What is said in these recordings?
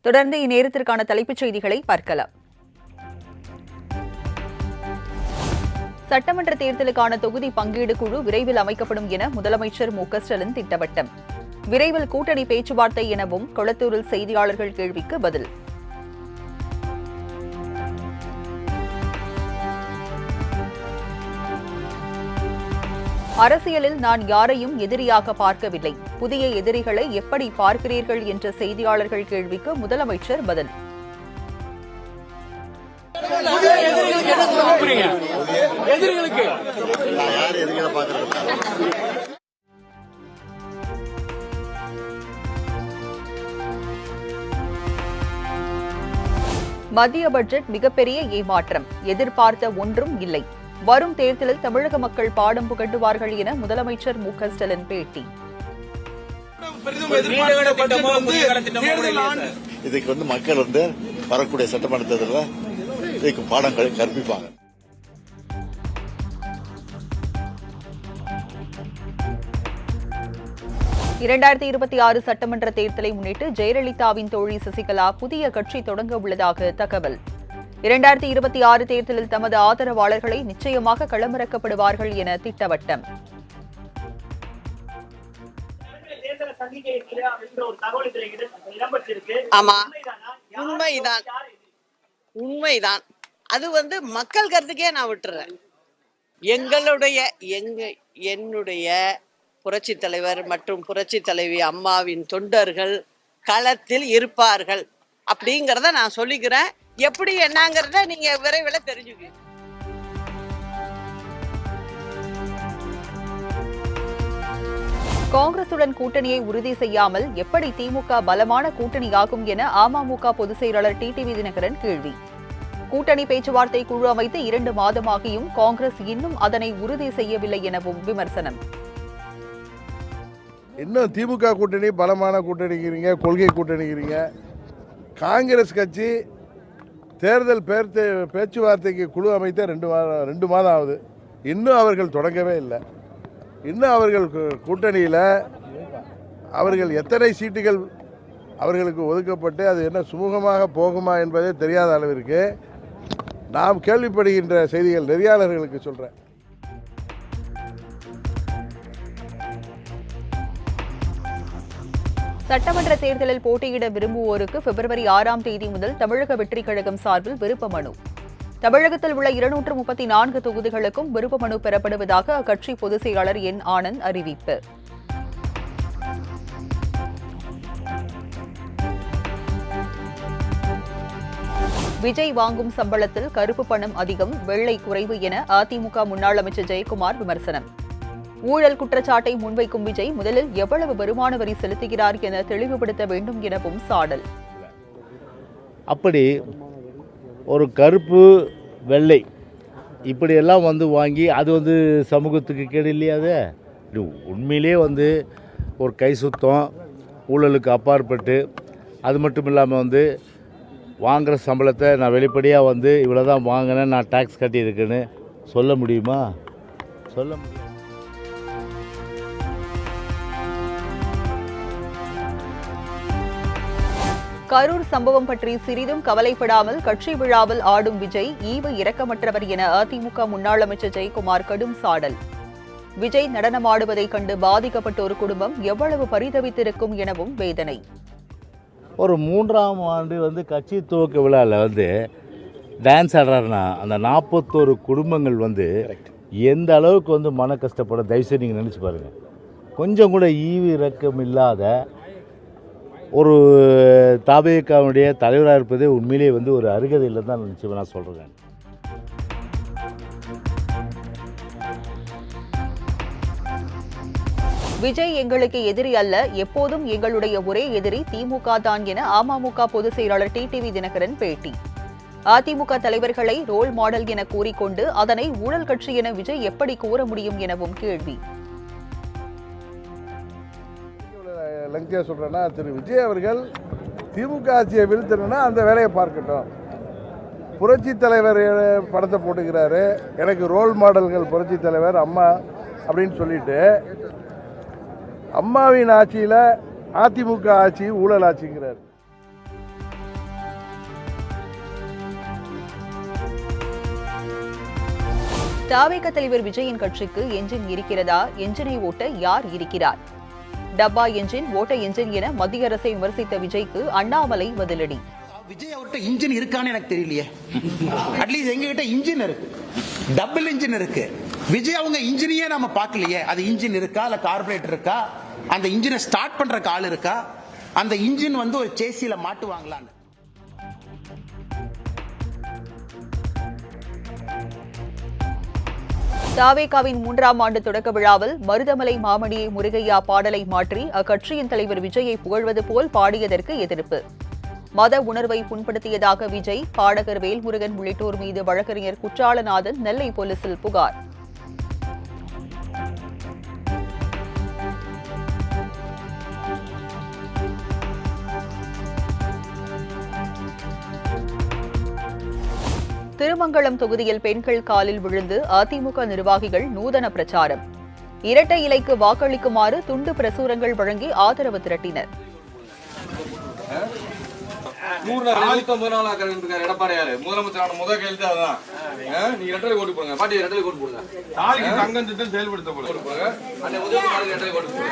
தொடர்ந்து இந்நேரத்திற்கான தலைப்புச் செய்திகளை பார்க்கலாம். சட்டமன்ற தேர்தலுக்கான தொகுதி பங்கீடு குழு விரைவில் அமைக்கப்படும் என முதலமைச்சர் மு.க.ஸ்டாலின் திட்டவட்டம். விரைவில் கூட்டணி பேச்சுவார்த்தை எனவும் கொளத்தூரில் செய்தியாளர்கள் கேள்விக்கு பதில். அரசியலில் நான் யாரையும் எதிரியாக பார்க்கவில்லை. புதிய எதிரிகளை எப்படி பார்க்கிறீர்கள் என்ற செய்தியாளர்கள் கேள்விக்கு முதலமைச்சர் பதில். மத்திய பட்ஜெட் மிகப்பெரிய ஏமாற்றம். எதிர்பார்த்த ஒன்றும் இல்லை. வரும் தேர்தலில் தமிழக மக்கள் பாடம் புகட்டுவார்கள் என முதலமைச்சர் மு.க.ஸ்டாலின் பேட்டி. இதுக்கு மக்கள் வரக்கூடிய சட்டமன்ற தேர்தலில் இதுக்கு பாடங்களை கற்பிப்பாங்க. இரண்டாயிரத்தி 26 சட்டமன்ற தேர்தலை முன்னிட்டு ஜெயலலிதாவின் தோழி சசிகலா புதிய கட்சி தொடங்க உள்ளதாக தகவல். 2026 தேர்தலில் தமது ஆதரவாளர்களை நிச்சயமாக களமிறக்கப்படுவார்கள் என திட்டவட்டம். உண்மைதான். அது மக்கள் கருத்துக்கே நான் விட்டுறேன். என்னுடைய புரட்சி தலைவர் மற்றும் புரட்சி தலைவி அம்மாவின் தொண்டர்கள் களத்தில் இருப்பார்கள் அப்படிங்கறத நான் சொல்லிக்கிறேன். எப்படி என்னங்கறத நீங்க விரைவில் தெரிஞ்சுக்கீங்க. காங்கிரசுடன் கூட்டணியை உறுதி செய்யாமல் எப்படி திமுக பலமான கூட்டணியாகும் என அமமுக பொதுச் செயலாளர் டிடிவி தினகரன் கேள்வி. கூட்டணி பேச்சுவார்த்தை குழு அமைத்து 2 மாதமாகியும் காங்கிரஸ் இன்னும் அதனை உறுதி செய்யவில்லை எனவும் விமர்சனம். இன்னும் திமுக கூட்டணி பலமான கூட்டணிங்கிறீங்க, கொள்கை கூட்டணிங்கிறீங்க. காங்கிரஸ் கட்சி தேர்தல் பேச்சுவார்த்தைக்கு குழு அமைத்த 2 மாதம் ஆகுது. இன்னும் அவர்கள் தொடங்கவே இல்லை. இன்னும் அவர்கள் கூட்டணியில் அவர்கள் எத்தனை சீட்டுகள் அவர்களுக்கு ஒதுக்கப்பட்டு அது என்ன சுமூகமாக போகுமா என்பதே தெரியாத அளவிற்கு நாம் கேள்விப்படுகின்ற செய்திகள் நெறியாளர்களுக்கு சொல்கிறேன். சட்டமன்ற தேர்தலில் போட்டியிட விரும்புவோருக்கு பிப்ரவரி 6ஆம் தேதி முதல் தமிழக வெற்றிக் கழகம் சார்பில் விருப்ப மனு. தமிழகத்தில் உள்ள 234 தொகுதிகளுக்கும் விருப்ப மனு பெறப்படுவதாக அக்கட்சி பொதுச் செயலாளர் என். ஆனந்த் அறிவிப்பு. விஜய் வாங்கும் சம்பளத்தில் கருப்பு பணம் அதிகம், வெள்ளை குறைவு என அதிமுக முன்னாள் அமைச்சர் ஜெயக்குமார் விமர்சனம். ஊழல் குற்றச்சாட்டை முன்வைக்கும் விஜய் முதலில் எவ்வளவு வருமான வரி செலுத்துகிறார் என தெளிவுபடுத்த வேண்டும் எனவும் சாடல். அப்படி ஒரு கருப்பு வெள்ளை இப்படியெல்லாம் வாங்கி அது சமூகத்துக்கு கேடு இல்லையா? அது உண்மையிலே ஒரு கை சுத்தம், ஊழலுக்கு அப்பாற்பட்டு, அது மட்டும் இல்லாமல் வாங்குகிற சம்பளத்தை நான் வெளிப்படையாக இவ்வளோ தான் வாங்கினேன், நான் டேக்ஸ் கட்டியிருக்கேன்னு சொல்ல முடியுமா? சொல்ல முடியும். கரூர் சம்பவம் பற்றி சிறிதும் கவலைப்படாமல் கட்சி விழாவில் ஆடும் விஜய் ஈவு இரக்கமற்றவர் என அதிமுக முன்னாள் அமைச்சர் ஜெயக்குமார் கடும் சாடல். விஜய் நடனமாடுவதைக் கண்டு பாதிக்கப்பட்ட ஒரு குடும்பம் எவ்வளவு பரிதவித்திருக்கும் எனவும் வேதனை. ஒரு 3ஆம் ஆண்டு கட்சி துவக்க விழாவில் டான்ஸ் ஆடுறாருன்னா அந்த 41 குடும்பங்கள் எந்த அளவுக்கு மன கஷ்டப்பட தயவுசெய்து நீங்கள் நினச்சி பாருங்கள். கொஞ்சம் கூட ஈவு இரக்கம் இல்லாத ஒரு தாபேகாவுடைய தலைவராக இருப்பதே உண்மையிலேயே ஒரு அருகதை இல்லை தான் நினச்சி நான் சொல்கிறேன். விஜய் எங்களுக்கு எதிரி அல்ல, எப்போதும் எங்களுடைய ஒரே எதிரி திமுக தான் என அமமுக பொதுச் செயலாளர் டிடிவி தினகரன் பேட்டி. அதிமுக தலைவர்களை ரோல் மாடல் என கூறிக்கொண்டு அதனை ஊழல் கட்சி என விஜய் எப்படி கூற முடியும் எனவும் கேள்வி. லங்கையா சொல்கிறேன்னா, திரு விஜய் அவர்கள் திமுக ஆட்சியை வீழ்த்தணும்னா அந்த வேலையை பார்க்கட்டும். புரட்சி தலைவர் படத்தை போட்டுக்கிறாரு, எனக்கு ரோல் மாடல்கள் புரட்சி தலைவர் அம்மா அப்படின்னு சொல்லிட்டு அம்மாவின் ஆட்சியில் அதிமுக ஆட்சி ஊழல் ஆட்சிங்கிறார். தவேக தலைவர் விஜயின் கட்சிக்கு என்ஜின் இருக்கிறதா? என்ஜினை ஓட்ட யார் இருக்கிறார்? டப்பா என்ஜின், ஓட்ட என்ஜின் என மத்திய அரசை விமர்சித்த விஜய்க்கு அண்ணாமலை பதிலடி. விஜய் அவர்கிட்ட இன்ஜின் இருக்கான்னு எனக்கு தெரியலையே. அட்லீஸ்ட் எங்ககிட்ட இன்ஜின் இருக்கு, டபுள் இன்ஜின் இருக்கு. விஜய் அவங்க இன்ஜினையே நம்ம பார்க்கலையே. அது இன்ஜின் இருக்கா, இல்ல கார்பரேட்டர் இருக்கா, அந்த இன்ஜினை ஸ்டார்ட் பண்ற ஆள் இருக்கா, அந்த இன்ஜின் வந்து ஒரு சேசியில மாட்டுவாங்களான்னு. தவேகாவின் 3ஆம் ஆண்டு தொடக்க விழாவில் மருதமலை மாமணியை முருகையா பாடலை மாற்றி அக்கட்சியின் தலைவர் விஜயை புகழ்வது போல் பாடியதற்கு எதிர்ப்பு. மத உணர்வை புண்படுத்தியதாக விஜய், பாடகர் வேல்முருகன் உள்ளிட்டோர் மீது வழக்கறிஞர் குற்றாலநாதன் நெல்லை போலீசில் புகார். திருமங்கலம் தொகுதியில் பெண்கள் காலில் விழுந்து அதிமுக நிர்வாகிகள் நூதன பிரச்சாரம். இரட்டை இலைக்கு வாக்களிக்குமாறு துண்டு பிரசுரங்கள் வழங்கி ஆதரவு திரட்டினர். எடப்பாடியாரு முதலமைச்சரான முதல் கையெழுத்து அதுதான். நீங்க ரெட்டலை ஓட்டு போடுங்க, பாட்டி ரெட்டலை ஓட்டு போடுங்க. தங்கம் திட்டம் செயல்படுத்த போடுங்க. அண்ணன் உதயகுமாருக்கு ரெட்டலை ஓட்டு போடுங்க.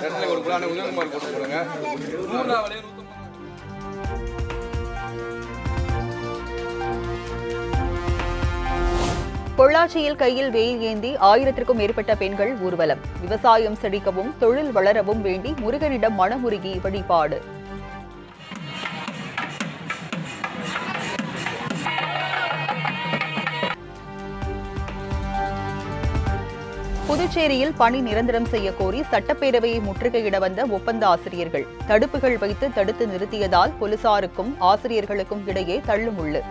ரெட்டலை ஓட்டு போடுங்க. அண்ணன் உதயகுமாருக்கு ஓட்டு போடுங்க. பொள்ளாச்சியில் கையில் வேல் ஏந்தி 1000க்கும் மேற்பட்ட பெண்கள் ஊர்வலம். விவசாயம் செழிக்கவும் தொழில் வளரவும் வேண்டி முருகனிடம் மனமுருகி வழிபாடு. புதுச்சேரியில் பணி நிரந்தரம் செய்ய கோரி சட்டப்பேரவையை முற்றுகையிட வந்த ஒப்பந்த ஆசிரியர்கள் தடுப்புகள் வைத்து தடுத்து நிறுத்தியதால் போலீசாருக்கும் ஆசிரியர்களுக்கும் இடையே தள்ளுமுள்ளு.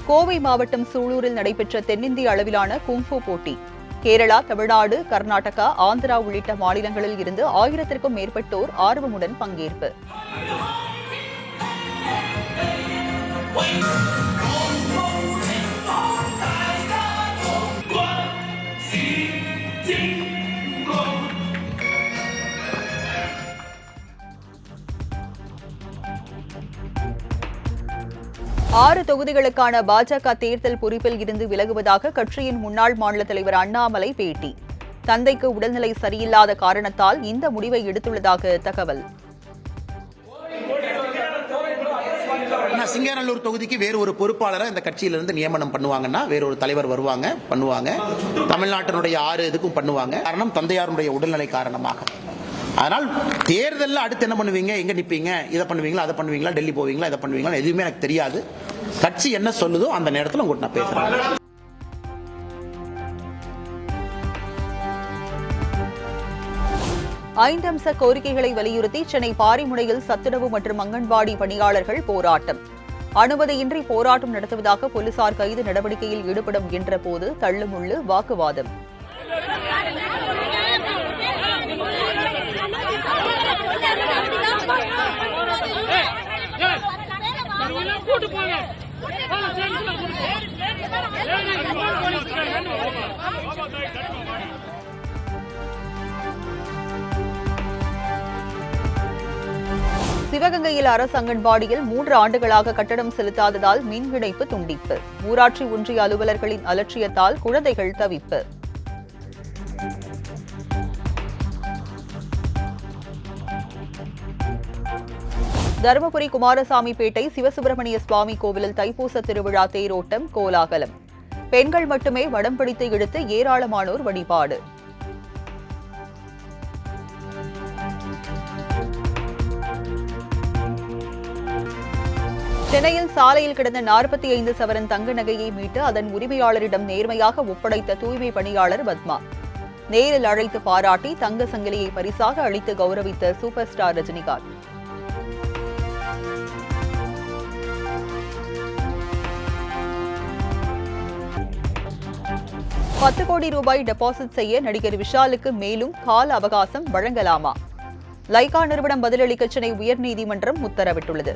கோவை மாவட்டம் சூலூரில் நடைபெற்ற தென்னிந்திய அளவிலான குங்ஃபு போட்டி. கேரளா, தமிழ்நாடு, கர்நாடகா, ஆந்திரா உள்ளிட்ட மாநிலங்களில் இருந்து 1000க்கும் மேற்பட்டோர் ஆர்வமுடன் பங்கேற்பு. ஆறு தொகுதிகளுக்கான பாஜக தேர்தல் பொறுப்பில் இருந்து விலகுவதாக கட்சியின் முன்னாள் மாநில தலைவர் அண்ணாமலை பேட்டி. தந்தைக்கு உடல்நிலை சரியில்லாத காரணத்தால் இந்த முடிவை எடுத்துள்ளதாக தகவல். சிங்காநல்லூர் தொகுதிக்கு வேறு ஒரு பொறுப்பாளரை இந்த கட்சியிலிருந்து நியமனம் பண்ணுவாங்கன்னா வேற ஒரு தலைவர் பண்ணுவாங்க. தமிழ்நாட்டினுடைய 6 இதுக்கும் பண்ணுவாங்க. காரணம் தந்தையாருடைய உடல்நிலை காரணமாக. அதனால் தேர்தலில் அடுத்து என்ன பண்ணுவீங்க, எங்க நிப்பீங்க, இதை பண்ணுவீங்களா, அதை பண்ணுவீங்களா, டெல்லி போவீங்களா, இதை பண்ணுவீங்களா, எதுவுமே எனக்கு தெரியாது. கட்சி என்ன சொல்லுதோ அந்த நேரத்தில் உங்கள்கிட்ட நான் பேசுறேன். ஐந்தம்ச கோரிக்கைகளை வலியுறுத்தி சென்னை பாரிமுனையில் சத்துணவு மற்றும் அங்கன்வாடி பணியாளர்கள் போராட்டம். அனுமதியின்றி போராட்டம் நடத்துவதாக போலீசார் கைது நடவடிக்கையில் ஈடுபடும் என்ற போது தள்ளுமுள்ளு வாக்குவாதம். சிவகங்கையில் அரசு அங்கன்வாடியில் 3 ஆண்டுகளாக கட்டணம் செலுத்தாததால் மின் இணைப்பு துண்டிப்பு. ஊராட்சி ஒன்றிய அலுவலர்களின் அலட்சியத்தால் குழந்தைகள் தவிப்பு. தருமபுரி குமாரசாமிப்பேட்டை சிவசுப்பிரமணிய சுவாமி கோவிலில் தைப்பூச திருவிழா தேரோட்டம் கோலாகலம். பெண்கள் மட்டுமே வடம் பிடித்து இழுத்து ஏராளமானோர் வழிபாடு. சென்னையில் சாலையில் கிடந்த 45 சவரன் தங்க நகையை மீட்டு அதன் உரிமையாளரிடம் நேர்மையாக ஒப்படைத்த தூய்மை பணியாளர் பத்மா. நேரில் அழைத்து பாராட்டி தங்க சங்கிலியை பரிசாக அளித்து கௌரவித்த சூப்பர் ஸ்டார் ரஜினிகாந்த். ₹10 கோடி டெபாசிட் செய்ய நடிகர் விஷாலுக்கு மேலும் கால அவகாசம் வழங்கலாமா? லைகா நிறுவனம் பதிலளிக்க சென்னை உயர்நீதிமன்றம் உத்தரவிட்டுள்ளது.